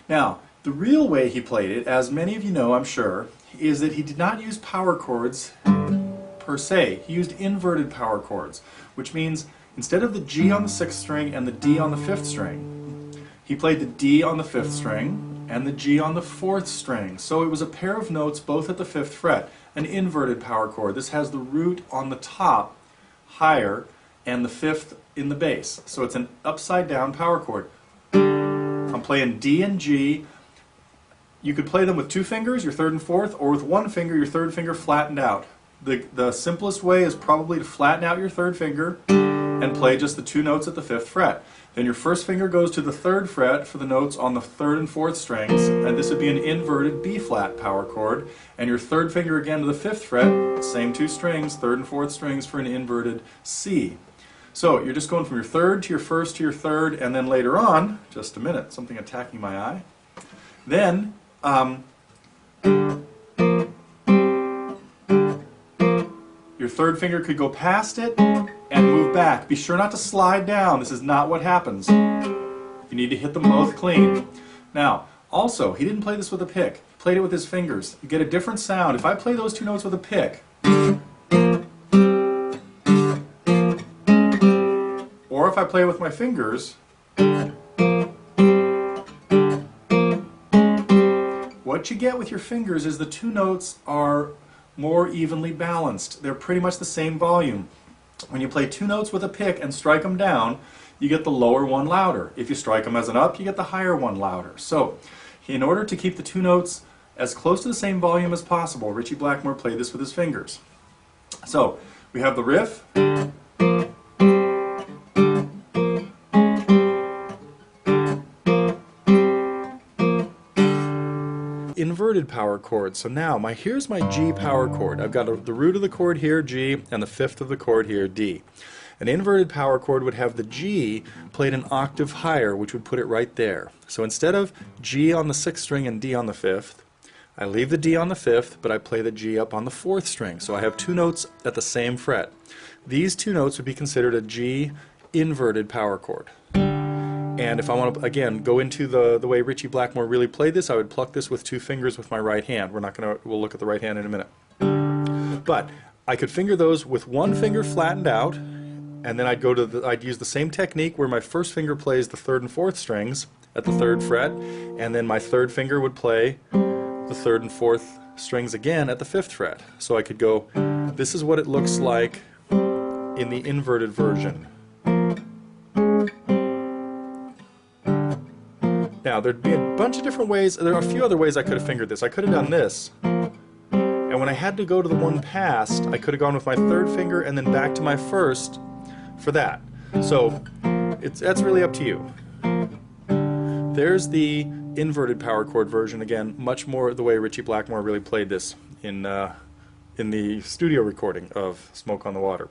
Now, the real way he played it, as many of you know, I'm sure, is that he did not use power chords per se. He used inverted power chords, which means instead of the G on the 6th string and the D on the 5th string, he played the D on the 5th string and the G on the 4th string. So it was a pair of notes both at the 5th fret, an inverted power chord. This has the root on the top higher and the 5th in the bass. So it's an upside down power chord. I'm playing D and G. You could play them with 2 fingers, your 3rd and 4th, or with 1 finger, your 3rd finger flattened out. The simplest way is probably to flatten out your 3rd finger and play just the 2 notes at the 5th fret. Then your 1st finger goes to the 3rd fret for the notes on the 3rd and 4th strings, and this would be an inverted B flat power chord. And your 3rd finger again to the 5th fret, same 2 strings, 3rd and 4th strings for an inverted C. So you're just going from your 3rd to your 1st to your 3rd, and then later on, just a minute, something attacking my eye. Then your 3rd finger could go past it and move back. Be sure not to slide down. This is not what happens. You need to hit them both clean. Now, also, he didn't play this with a pick. He played it with his fingers. You get a different sound. If I play those 2 notes with a pick, or if I play with my fingers, what you get with your fingers is the 2 notes are more evenly balanced. They're pretty much the same volume. When you play 2 notes with a pick and strike them down, you get the lower one louder. If you strike them as an up, you get the higher one louder. So, in order to keep the 2 notes as close to the same volume as possible, Ritchie Blackmore played this with his fingers. So, we have the riff. Inverted power chord. So now here's my G power chord. I've got the root of the chord here, G, and the 5th of the chord here, D. An inverted power chord would have the G played an octave higher, which would put it right there. So instead of G on the 6th string and D on the 5th, I leave the D on the 5th, but I play the G up on the 4th string. So I have 2 notes at the same fret. These 2 notes would be considered a G inverted power chord. And if I want to, again, go into the way Ritchie Blackmore really played this, I would pluck this with 2 fingers with my right hand. We'll look at the right hand in a minute. But I could finger those with 1 finger flattened out, and then I'd use the same technique where my 1st finger plays the 3rd and 4th strings at the 3rd fret, and then my 3rd finger would play the 3rd and 4th strings again at the 5th fret. So I could go, this is what it looks like in the inverted version. Now, there'd be a bunch of different ways. There are a few other ways I could have fingered this. I could have done this, and when I had to go to the one past, I could have gone with my 3rd finger and then back to my 1st for that. So, that's really up to you. There's the inverted power chord version, again, much more the way Ritchie Blackmore really played this in the studio recording of Smoke on the Water.